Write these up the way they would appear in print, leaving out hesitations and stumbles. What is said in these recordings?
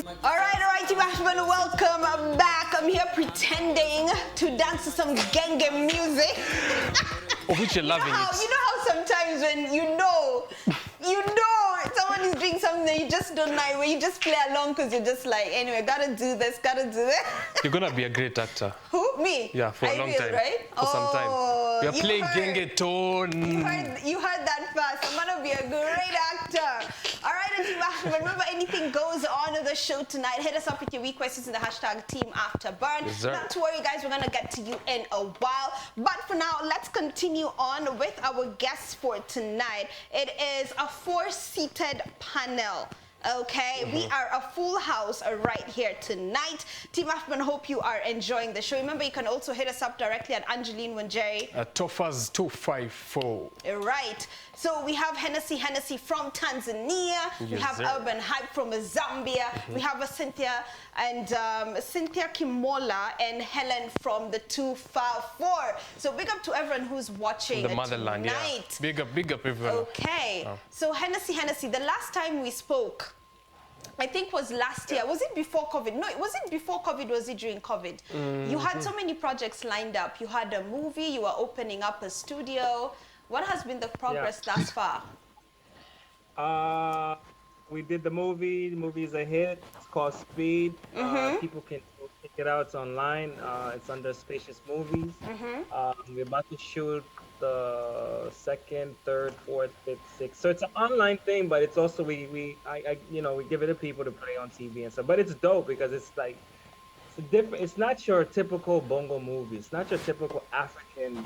All right, Team Ashman, welcome back. I'm here pretending to dance to some genge music. Of which you're loving it. You know how sometimes when you know someone is doing something you just don't like, where you just play along because you're just like, anyway, gotta do this. You're gonna be a great actor. Who? Me? Yeah, for a long time. Right? For some time. You're playing genge tone. You heard that first. I'm gonna be a great actor. All right, and Team After, remember anything goes on in the show tonight, hit us up with your week questions in the hashtag Team Afterburn. Yes, not to worry, guys, we're gonna get to you in a while. But for now, let's continue on with our guests for tonight. It is a 4-seated panel. Okay, we are a full house right here tonight. Team Afterburn, hope you are enjoying the show. Remember, you can also hit us up directly at Angeline, Wanjeri. Tophaz254. Right. So we have Hennesseyy from Tanzania. Yes, we have sir. Urban Hype from Zambia. We have a Cynthia and Cynthia, Kimola, and Hellen from the 254. So big up to everyone who's watching The motherland, tonight. yeah. Big up everyone. Okay. Oh. So Hennesseyy, the last time we spoke, I think was last year. Was it before COVID? No, was it before COVID? Was it during COVID? You had so many projects lined up. You had a movie. You were opening up a studio. What has been the progress thus far? We did the movie. The movie is a hit. It's called Speed. People can check it out. It's online. It's under Spacious Movies. We're about to shoot the 2nd, 3rd, 4th, 5th, 6th. So it's an online thing, but it's also we give it to people to play on TV and stuff. But it's dope because it's like it's a different. It's not your typical bongo movie. It's not your typical African,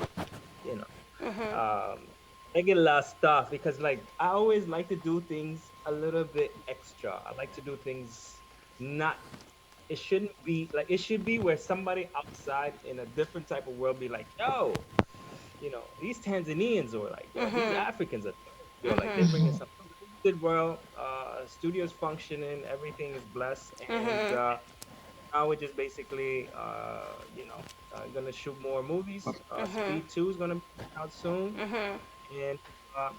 regular stuff. Because like I always like to do things a little bit extra. I like to do things not. It shouldn't be like it should be where somebody outside in a different type of world be like, yo. These Tanzanians or like these Africans are, like they're bringing something. Did well. Studio's functioning. Everything is blessed, and now we're just basically, gonna shoot more movies. Speed 2 is gonna be out soon, and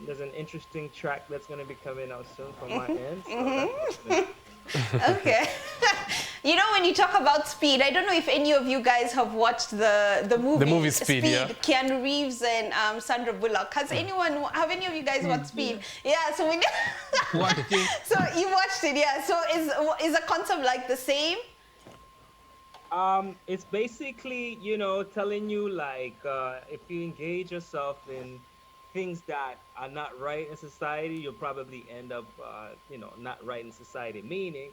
there's an interesting track that's gonna be coming out soon from my end. So Okay. You know, when you talk about Speed, I don't know if any of you guys have watched the movie. The movie Speed, yeah. Keanu Reeves and Sandra Bullock. Have any of you guys watched Speed? Yeah. So we Watched it. So you watched it, yeah. So is the concept like the same? It's basically, telling you like if you engage yourself in things that are not right in society, you'll probably end up, not right in society. Meaning,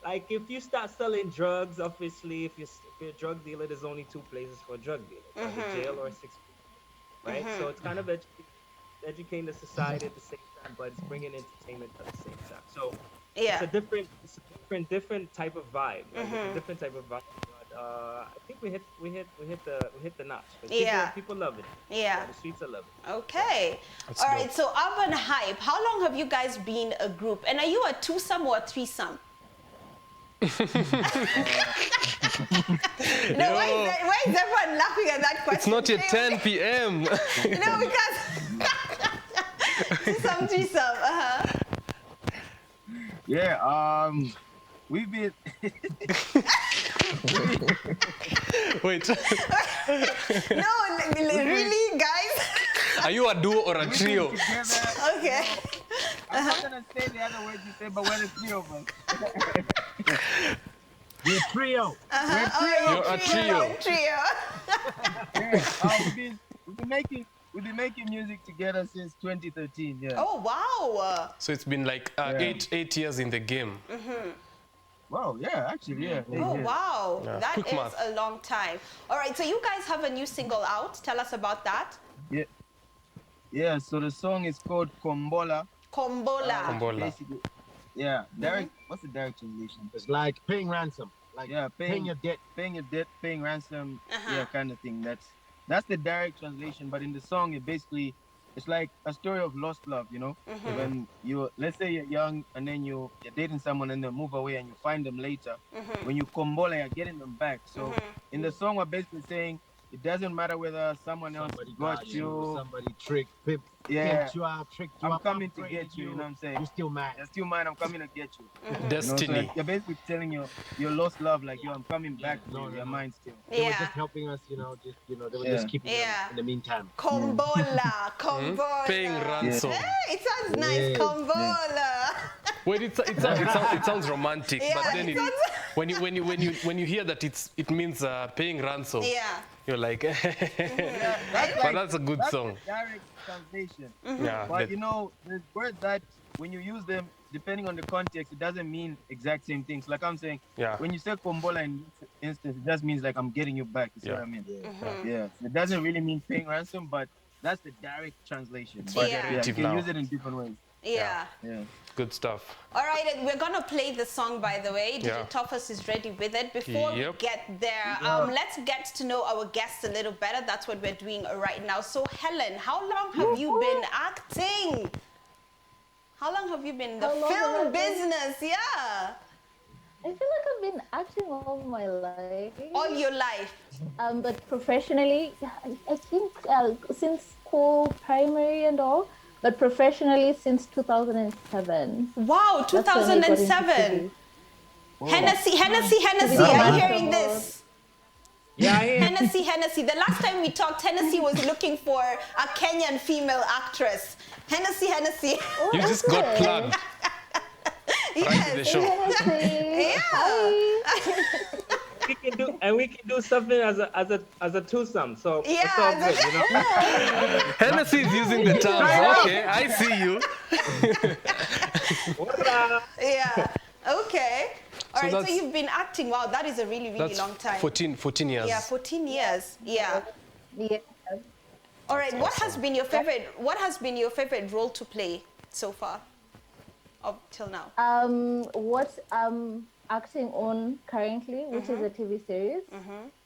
like if you start selling drugs, obviously, if you're a drug dealer, there's only 2 places for a drug dealer: either jail or 6 people, right? So it's kind of educating the society at the same time, but it's bringing entertainment at the same time. So it's a different type of vibe. Like, it's a different type of vibe. But I think we hit the notch. People love it. Yeah. The streets are loving it. Okay. All right. So Urban Hype, how long have you guys been a group? And are you a twosome or a threesome? No, why is everyone laughing at that question? It's not yet 10 p.m. No, because threesome. Yeah, we've been. Wait. No, really, guys? Are you a duo or a trio? Okay. I'm not gonna say the other words you said, but we're the 3 of us. We're a trio. We're a trio. You're a trio. Yeah, we've been making music together since 2013. Yeah. Oh wow. So it's been like 8 years in the game. Wow. Yeah. Actually. Yeah. Oh wow. Yeah. That Quick is math. a long time. All right. So you guys have a new single out. Tell us about that. Yeah. Yeah. So the song is called Kombola. Kombola. Basically, yeah. Direct. What's the direct translation? It's like paying ransom. Like paying your debt. paying ransom. Yeah, kind of thing. That's the direct translation. But in the song, it's like a story of lost love. When let's say you're young and then you're dating someone and they move away and you find them later. When you kombola, you're getting them back. So in the song, we're basically saying it doesn't matter whether someone else Somebody got you. somebody pimped you out, tricked you I'm out, coming to get you. You know what I'm saying? You're still mad. You're still mine. I'm coming to get you. Destiny. You know, so you're basically telling your lost love, like, yo, I'm coming back to you. You're mine still. They were just helping us, they were just keeping them in the meantime. Kombola. Paying ransom. Hey, it sounds nice, Kombola. Wait, it sounds romantic, but then when you hear that it means paying ransom, you're like, but that's a good song. Direct translation. Yeah, but you know, there's words that when you use them, depending on the context, it doesn't mean exact same things. Like I'm saying, when you say kombola in this instance, it just means like I'm getting you back. Is what I mean. Yeah. So it doesn't really mean paying ransom, but that's the direct translation. But you can use it in different ways. Yeah. Good stuff. All right, and we're gonna play the song, by the way. DJ Tophaz is ready with it. Before we get there, let's get to know our guests a little better. That's what we're doing right now. So, Hellen, how long have you been acting? How long have you been in the film business? Yeah. I feel like I've been acting all my life. All your life? But professionally, I think since school, primary and all. But professionally since 2007. Wow, 2007. Hennesseyy, are you hearing this? Yeah, I am. Hennesseyy. The last time we talked, Hennesseyy was looking for a Kenyan female actress. Hennesseyy. Oh, you just got plugged. Right to the show. We can do something as a twosome. So it's all good, you know. Hennesseyy is using the terms. Okay, I see you. Okay. All right. So you've been acting. Wow, that is a really long time. 14 years. Yeah, 14 years. Yeah. All right. What has been your favorite role to play so far, up till now? What acting on currently, which is a TV series.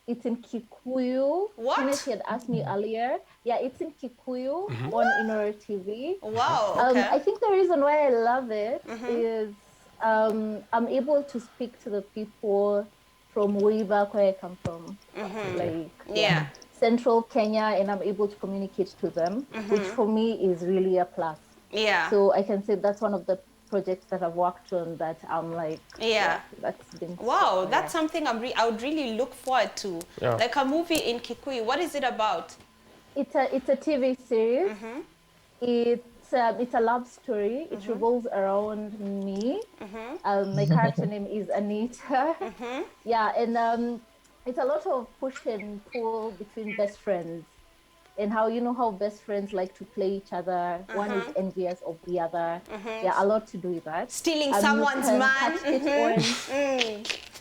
It's in Kikuyu. What? Hennesseyy had asked me earlier. Yeah, it's in Kikuyu on Inora TV. Wow. Okay. I think the reason why I love it is I'm able to speak to the people from way back where I come from, like central Kenya, and I'm able to communicate to them, which for me is really a plus. Yeah. So I can say that's one of the projects that I've worked on that I'm like, that's been that's something I would really look forward to. Like a movie in Kikuyu. What is it about? It's a TV series. It's a love story. It revolves around me. My character name is Anita. Yeah, and it's a lot of push and pull between best friends. And how best friends like to play each other. One is envious of the other. Yeah, a lot to do with that. Stealing someone's man.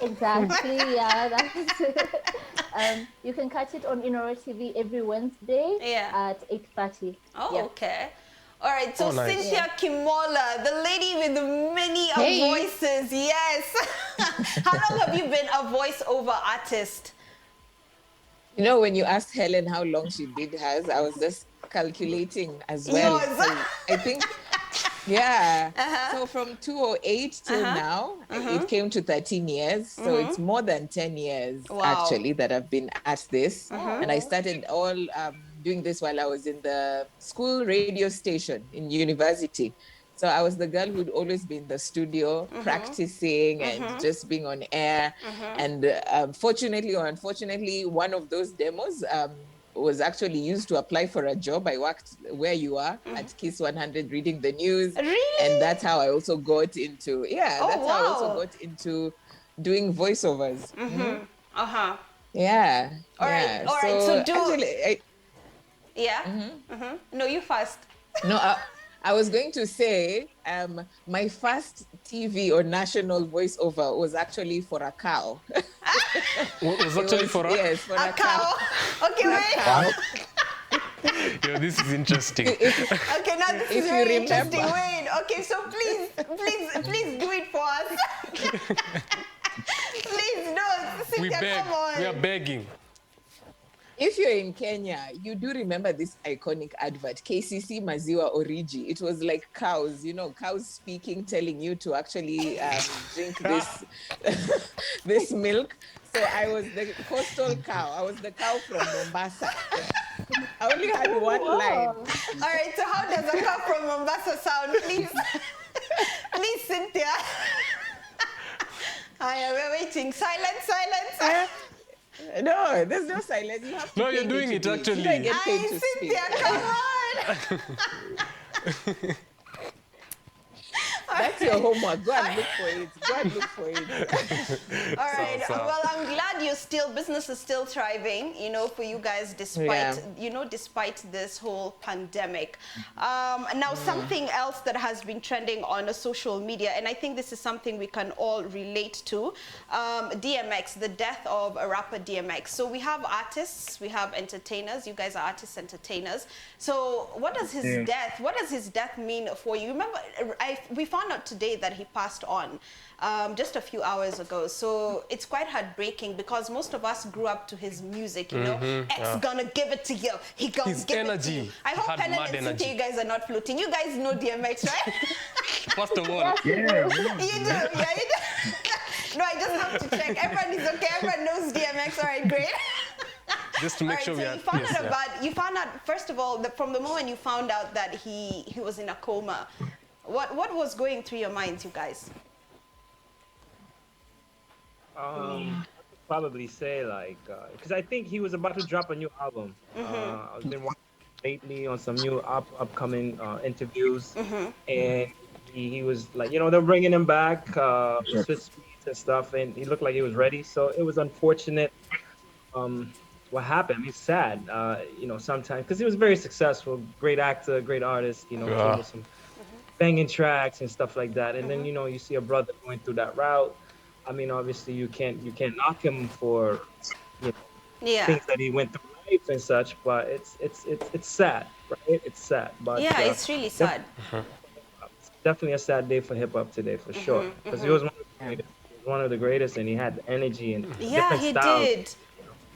Exactly, yeah. That's it. You can catch it on Inora TV every Wednesday at 8:30. Oh, okay. All right, so Cynthia Kimola, the lady with many voices. Yes. How long have you been a voiceover artist? You know, when you asked Hellen how long she did hers, I was just calculating as well. So I think, so from 2008 till now, it came to 13 years. So it's more than 10 years, actually, that I've been at this. And I started all doing this while I was in the school radio station in university. So I was the girl who'd always be in the studio practicing and just being on air. And fortunately or unfortunately, one of those demos was actually used to apply for a job. I worked where you are at Kiss 100 reading the news. Really? And that's how I also got into, how I also got into doing voiceovers. Yeah. All right. So do... Actually, No, you first. No, I was going to say my first TV or national voiceover was actually for a cow. Was actually for Yes, for a cow. Okay, wait. Yo, this is interesting. Okay, now this is very interesting. Wait, okay, so please do it for us. Please, no, Cynthia, come on. We are begging. If you're in Kenya, you do remember this iconic advert, KCC Maziwa Origi. It was like cows, cows speaking, telling you to actually drink this milk. So I was the coastal cow. I was the cow from Mombasa. I only had one line. All right, so how does a cow from Mombasa sound, please? Please, Cynthia. We're waiting. Silence. No, there's no silence. You have to No, you're doing it actually. You don't get paid to Cynthia, speak. come on. That's your homework. Go and look for it. All right. Well, I'm glad business is still thriving, for you guys, despite this whole pandemic. Now, something else that has been trending on social media, and I think this is something we can all relate to, DMX, the death of a rapper DMX. So we have artists, we have entertainers. You guys are artists, entertainers. So what does his death mean for you? Remember, we found out today that he passed on just a few hours ago. So it's quite heartbreaking because most of us grew up to his music, X gonna give it to you. He gonna give it to you. I hope Hellen and Cynthia, you guys are not floating. You guys know DMX, right? First of all. Yeah. You do. No, I just have to check. Everyone is okay. Everyone knows DMX. All right, great. Just to make sure you found out, first of all, from the moment you found out that he was in a coma, what was going through your minds, you guys? Probably say because I think he was about to drop a new album. I've been watching lately on some new upcoming interviews, and he was like, they're bringing him back, Swiss Beats and stuff, and he looked like he was ready. So it was unfortunate. What happened? I mean, it's sad, sometimes, because he was very successful, great actor, great artist, came with some banging tracks and stuff like that. And then, you see a brother going through that route. I mean, obviously you can't knock him for, things that he went through in life and such, but it's sad, right? It's sad. But it's really sad. It's definitely a sad day for hip hop today, for sure, because he was one of the greatest, and he had the energy and different styles. Did.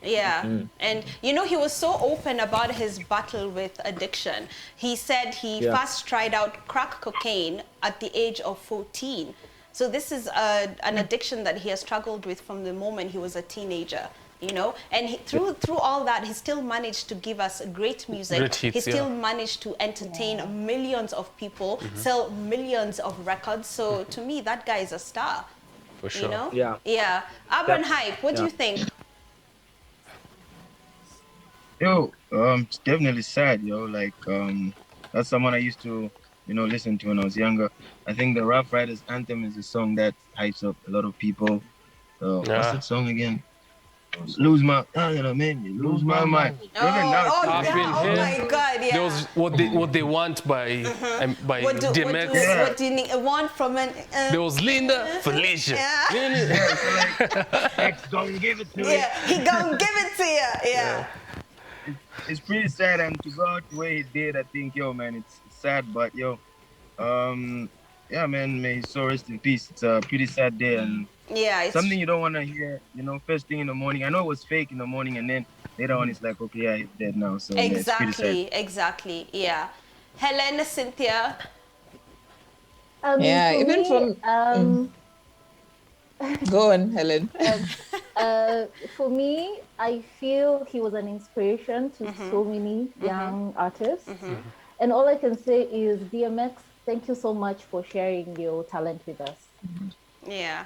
Yeah, and he was so open about his battle with addiction. He said he first tried out crack cocaine at the age of 14. So this is an addiction that he has struggled with from the moment he was a teenager, and through all that, he still managed to give us great music. Great hits, he still managed to entertain millions of people, sell millions of records. So to me, that guy is a star. For sure. Yeah. Urban Hype, what do you think? Yo, it's definitely sad, that's someone I used to, listen to when I was younger. I think the Rough Riders Anthem is a song that hypes up a lot of people. What's that song again? Lose my mind. Oh my God, yeah. There was what they want by DMX. What do you want from an... There was Linda, Felicia. X gonna give it to you. Yeah, he gonna give it to you. Yeah. It's pretty sad, and to go out the way he did, I think, man, it's sad, but man, may his soul rest in peace. It's a pretty sad day, and it's something you don't want to hear, first thing in the morning. I know it was fake in the morning, and then later on it's like, okay, he's dead now. So exactly, yeah. Hellen, Cynthia. Even from go on, Hellen. For me, I feel he was an inspiration to so many young artists. And all I can say is, DMX, thank you so much for sharing your talent with us. Yeah.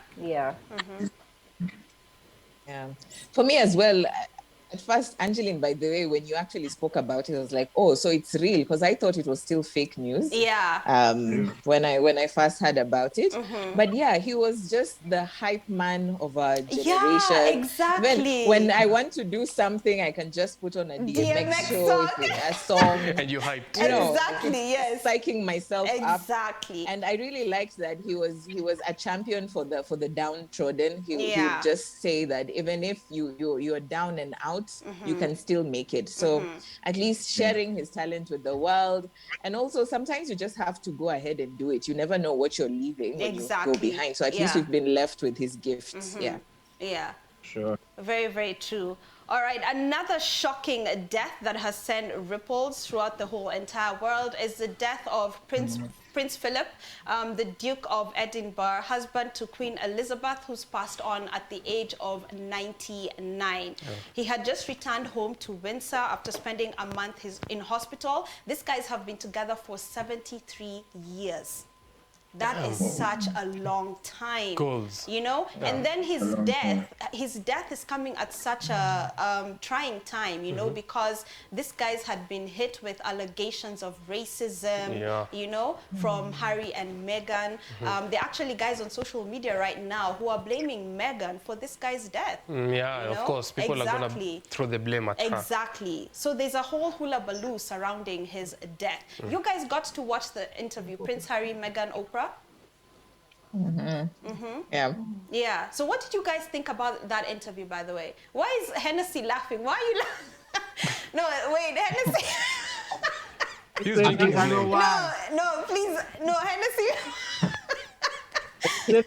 For me as well, at first, Angeline, by the way, when you actually spoke about it, I was like, oh, so it's real, because I thought it was still fake news. When I first heard about it. But he was just the hype man of our generation. Yeah, exactly. When I want to do something, I can just put on a DMX show, a song. And you hyped. Exactly, yes. Psyching myself up. Exactly. And I really liked that he was a champion for the downtrodden. He would just say that even if you're down and out, you can still make it. So at least sharing his talent with the world. And also sometimes you just have to go ahead and do it. You never know what you're leaving when you go behind. So at least we've been left with his gifts. Yeah. Sure. Very, very true. All right, another shocking death that has sent ripples throughout the whole entire world is the death of Prince Prince Philip, the Duke of Edinburgh, husband to Queen Elizabeth, who's passed on at the age of 99. He had just returned home to Windsor after spending a month in hospital. These guys have been together for 73 years. That is such a long time, you know? And then his death is coming at such a trying time, you know, because these guys had been hit with allegations of racism, you know, from Harry and Meghan. There are actually guys on social media right now who are blaming Meghan for this guy's death. Of course, people are going to throw the blame at her. Exactly. So there's a whole hula-baloo surrounding his death. You guys got to watch the interview, Prince Harry, Meghan, Oprah? Yeah. So what did you guys think about that interview, by the way? Why is Hennessey laughing? Why are you laughing? No, wait, Hennessey. He's drinking No, please. No, Hennessey. Did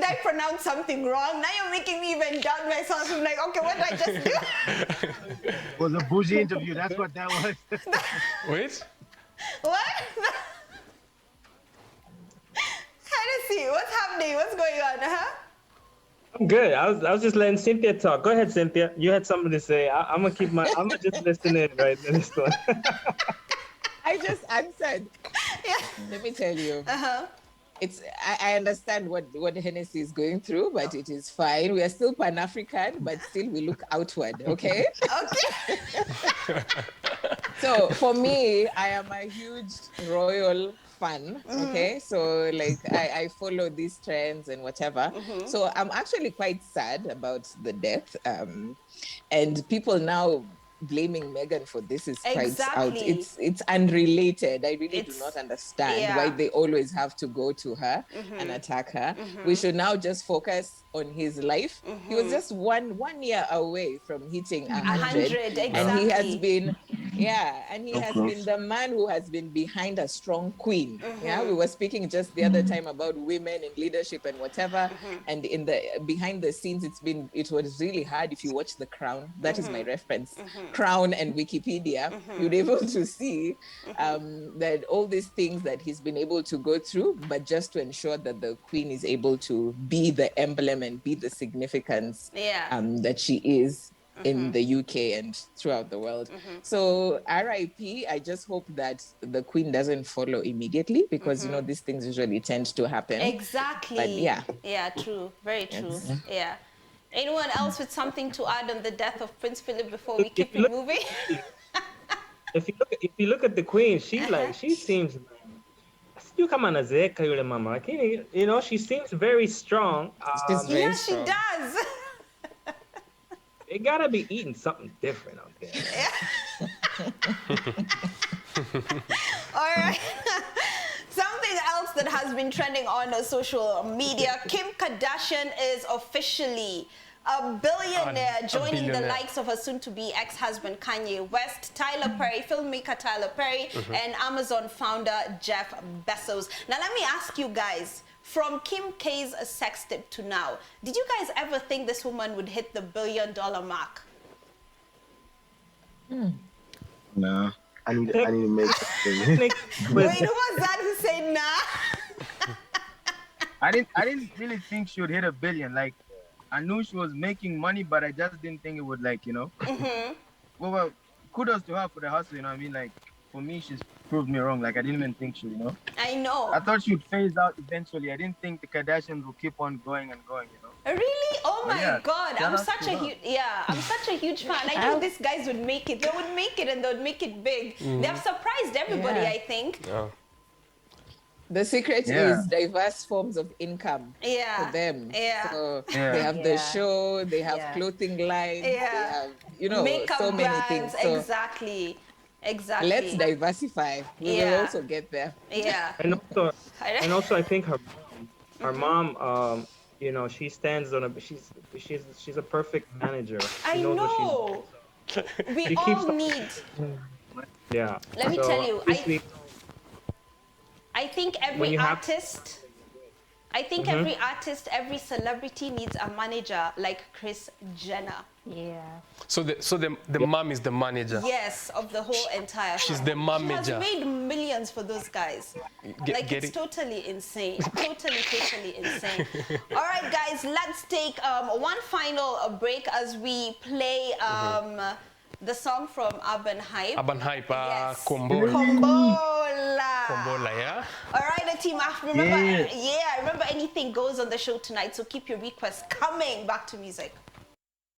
I pronounce something wrong? Now you're making me even doubt myself. I'm like, okay, what did I just do? It was a bougie interview. That's what that was. Wait. What? Hennessey, what's happening? What's going on? I'm good. I was just letting Cynthia talk. Go ahead, Cynthia. You had something to say. I'm gonna just listen in right in this one. I just answered. Yeah. Let me tell you. I understand what Hennessey is going through, but it is fine. We are still Pan-African, but still we look outward, okay? Okay. So for me, I am a huge royal fan, okay? So like I follow these trends and whatever. So I'm actually quite sad about the death. And people now blaming Meghan for this is quite out. It's unrelated. I really do not understand why they always have to go to her and attack her. We should now just focus on his life. He was just one year away from hitting 100. Exactly. And he has been been the man who has been behind a strong queen. Yeah, we were speaking just the other time about women in leadership and whatever. And in the behind the scenes, it was really hard. If you watch The Crown, that is my reference. Crown and Wikipedia, you'd be able to see that all these things that he's been able to go through, but just to ensure that the queen is able to be the emblem and be the significance that she is in the UK and throughout the world. So RIP, I just hope that the queen doesn't follow immediately because, you know, these things usually tend to happen. Exactly. But yeah. Yeah, true. Very true. Yeah. Anyone else with something to add on the death of Prince Philip before we keep it moving? If you look at the queen, she seems you come on a mama. Like, you know, she seems very strong. Yeah, she does. They gotta be eating something different out there. All right. Something else that has been trending on social media, Kim Kardashian is officially a billionaire, joining the likes of her soon-to-be ex-husband Kanye West, Tyler Perry, filmmaker Tyler Perry, and Amazon founder Jeff Bezos. Now, let me ask you guys, from Kim K's sex tip to now, did you guys ever think this woman would hit the $1 billion mark? No. I need to make something. Wait, who was that who said nah? I didn't really think she would hit $1 billion. Like, I knew she was making money, but I just didn't think it would, like, you know. Well, kudos to her for the hustle, you know what I mean? Like, for me, she's proved me wrong. Like, I didn't even think she would, you know. I know. I thought she would phase out eventually. I didn't think the Kardashians would keep on going and going, you know. Really? Oh my God! I'm such a huge fan. I knew these guys would make it. They would make it, and they would make it big. They have surprised everybody, I think. The secret is diverse forms of income for them. So they have the show, they have clothing lines, they have, you know, makeup so many brands. things. So exactly. Let's diversify. We will also get there. Yeah. And also I think her mom, you know, she stands on she's a perfect manager. I know. We all need. Yeah. Let me tell you, I think every artist. I think every artist, every celebrity needs a manager like Kris Jenner. Yeah. So the mom is the manager. Yes, of the whole entire. She's the manager. She has made millions for those guys. It's totally insane. totally insane. All right, guys, let's take one final break as we play the song from Urban Hype. Urban Hype, yes. Kombola. Kombola, yeah. All right, Team Afro. Remember, remember anything goes on the show tonight, so keep your requests coming. Back to music.